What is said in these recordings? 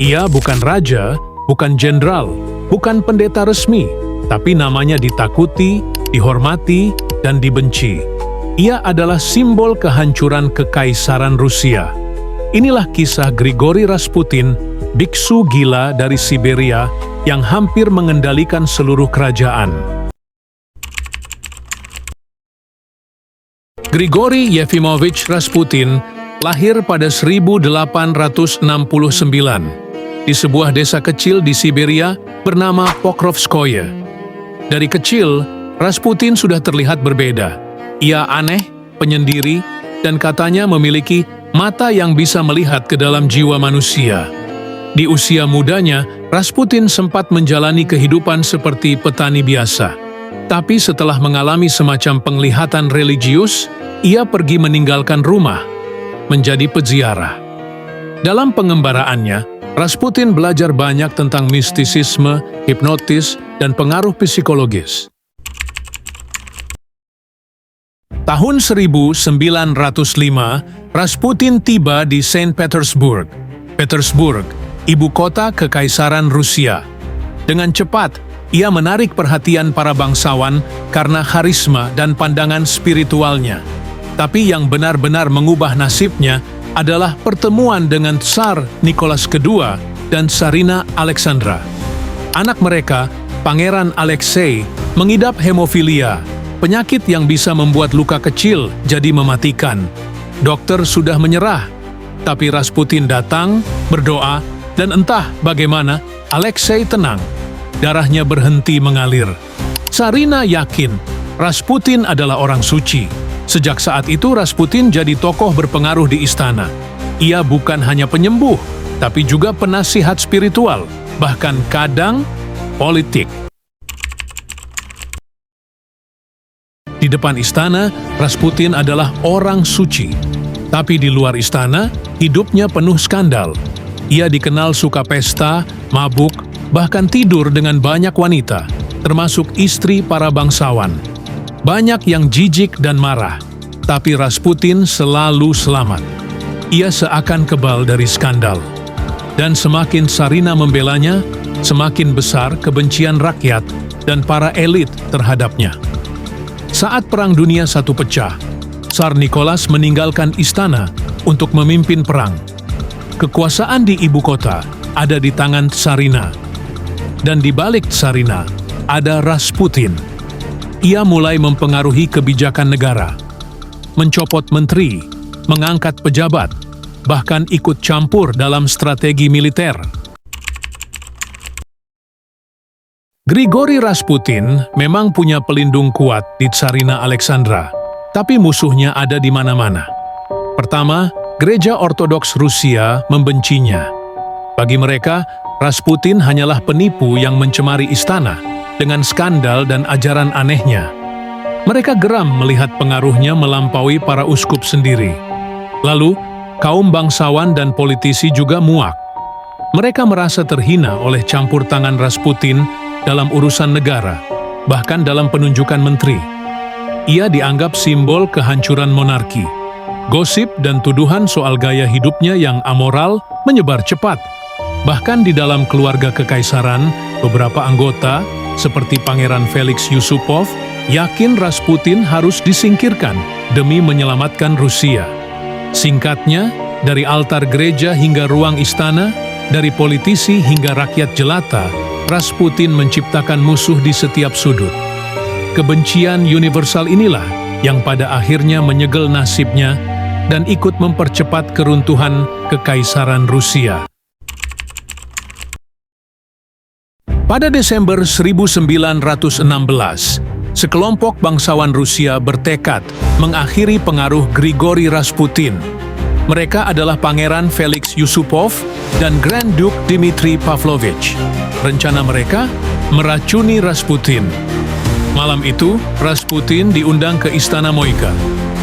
Ia bukan raja, bukan jenderal, bukan pendeta resmi, tapi namanya ditakuti, dihormati, dan dibenci. Ia adalah simbol kehancuran kekaisaran Rusia. Inilah kisah Grigori Rasputin, biksu gila dari Siberia yang hampir mengendalikan seluruh kerajaan. Grigori Yefimovich Rasputin lahir pada 1869 di sebuah desa kecil di Siberia bernama Pokrovskoye. Dari kecil, Rasputin sudah terlihat berbeda. Ia aneh, penyendiri, dan katanya memiliki mata yang bisa melihat ke dalam jiwa manusia. Di usia mudanya, Rasputin sempat menjalani kehidupan seperti petani biasa. Tapi setelah mengalami semacam penglihatan religius, ia pergi meninggalkan rumah, menjadi peziarah. Dalam pengembaraannya, Rasputin belajar banyak tentang mistisisme, hipnotis, dan pengaruh psikologis. Tahun 1905, Rasputin tiba di Saint Petersburg, ibu kota Kekaisaran Rusia. Dengan cepat, ia menarik perhatian para bangsawan karena karisma dan pandangan spiritualnya. Tapi yang benar-benar mengubah nasibnya adalah pertemuan dengan Tsar Nicholas II dan Tsarina Alexandra. Anak mereka, Pangeran Alexei, mengidap hemofilia, penyakit yang bisa membuat luka kecil jadi mematikan. Dokter sudah menyerah, tapi Rasputin datang, berdoa, dan entah bagaimana Alexei tenang. Darahnya berhenti mengalir. Tsarina yakin Rasputin adalah orang suci. Sejak saat itu Rasputin jadi tokoh berpengaruh di istana. Ia bukan hanya penyembuh, tapi juga penasihat spiritual, bahkan kadang politik. Di depan istana, Rasputin adalah orang suci. Tapi di luar istana, hidupnya penuh skandal. Ia dikenal suka pesta, mabuk, bahkan tidur dengan banyak wanita, termasuk istri para bangsawan. Banyak yang jijik dan marah, tapi Rasputin selalu selamat. Ia seakan kebal dari skandal. Dan semakin Tsarina membelanya, semakin besar kebencian rakyat dan para elit terhadapnya. Saat Perang Dunia I pecah, Tsar Nicholas meninggalkan istana untuk memimpin perang. Kekuasaan di ibu kota ada di tangan Tsarina. Dan di balik Tsarina ada Rasputin. Ia mulai mempengaruhi kebijakan negara, mencopot menteri, mengangkat pejabat, bahkan ikut campur dalam strategi militer. Grigori Rasputin memang punya pelindung kuat di Tsarina Alexandra, tapi musuhnya ada di mana-mana. Pertama, Gereja Ortodoks Rusia membencinya. Bagi mereka, Rasputin hanyalah penipu yang mencemari istana dengan skandal dan ajaran anehnya. Mereka geram melihat pengaruhnya melampaui para uskup sendiri. Lalu, kaum bangsawan dan politisi juga muak. Mereka merasa terhina oleh campur tangan Rasputin dalam urusan negara, bahkan dalam penunjukan menteri. Ia dianggap simbol kehancuran monarki. Gosip dan tuduhan soal gaya hidupnya yang amoral menyebar cepat. Bahkan di dalam keluarga kekaisaran, beberapa anggota, seperti Pangeran Felix Yusupov, yakin Rasputin harus disingkirkan demi menyelamatkan Rusia. Singkatnya, dari altar gereja hingga ruang istana, dari politisi hingga rakyat jelata, Rasputin menciptakan musuh di setiap sudut. Kebencian universal inilah yang pada akhirnya menyegel nasibnya dan ikut mempercepat keruntuhan Kekaisaran Rusia. Pada Desember 1916, sekelompok bangsawan Rusia bertekad mengakhiri pengaruh Grigori Rasputin. Mereka adalah Pangeran Felix Yusupov dan Grand Duke Dmitri Pavlovich. Rencana mereka meracuni Rasputin. Malam itu, Rasputin diundang ke Istana Moika.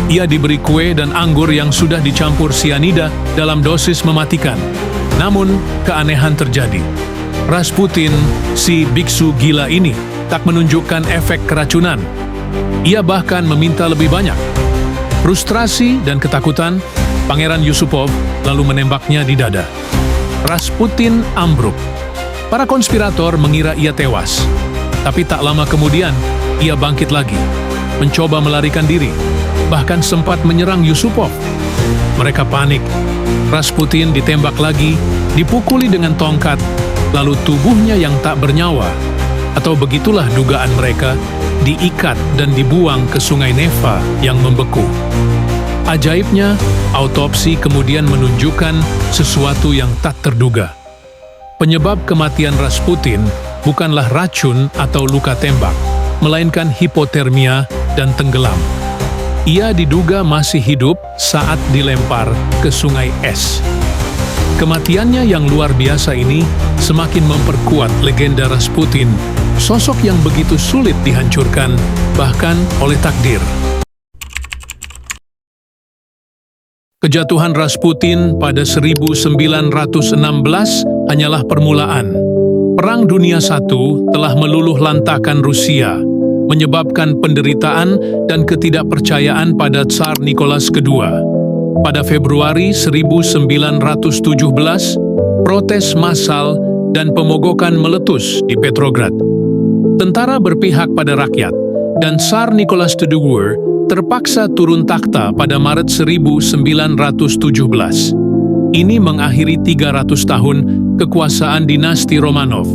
Ia diberi kue dan anggur yang sudah dicampur sianida dalam dosis mematikan. Namun, keanehan terjadi. Rasputin, si biksu gila ini, tak menunjukkan efek keracunan. Ia bahkan meminta lebih banyak. Frustrasi dan ketakutan, Pangeran Yusupov lalu menembaknya di dada. Rasputin ambruk. Para konspirator mengira ia tewas. Tapi tak lama kemudian, ia bangkit lagi, mencoba melarikan diri, bahkan sempat menyerang Yusupov. Mereka panik. Rasputin ditembak lagi, dipukuli dengan tongkat, lalu tubuhnya yang tak bernyawa, atau begitulah dugaan mereka, diikat dan dibuang ke sungai Neva yang membeku. Ajaibnya, autopsi kemudian menunjukkan sesuatu yang tak terduga. Penyebab kematian Rasputin bukanlah racun atau luka tembak, melainkan hipotermia dan tenggelam. Ia diduga masih hidup saat dilempar ke sungai es. Kematiannya yang luar biasa ini semakin memperkuat legenda Rasputin, sosok yang begitu sulit dihancurkan, bahkan oleh takdir. Kejatuhan Rasputin pada 1916 hanyalah permulaan. Perang Dunia I telah meluluh lantakan Rusia, menyebabkan penderitaan dan ketidakpercayaan pada Tsar Nicholas II. Pada Februari 1917, protes massal dan pemogokan meletus di Petrograd. Tentara berpihak pada rakyat, dan Tsar Nicholas II terpaksa turun takhta pada Maret 1917. Ini mengakhiri 300 tahun kekuasaan dinasti Romanov.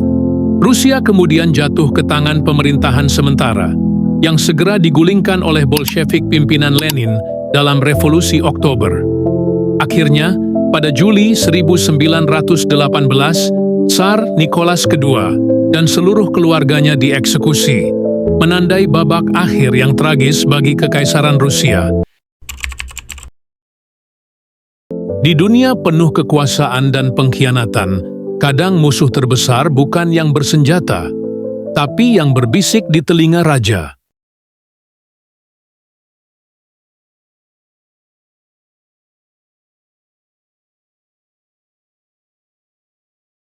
Rusia kemudian jatuh ke tangan pemerintahan sementara, yang segera digulingkan oleh Bolshevik pimpinan Lenin dalam Revolusi Oktober. Akhirnya, pada Juli 1918, Tsar Nicholas II dan seluruh keluarganya dieksekusi, menandai babak akhir yang tragis bagi Kekaisaran Rusia. Di dunia penuh kekuasaan dan pengkhianatan, kadang musuh terbesar bukan yang bersenjata, tapi yang berbisik di telinga raja.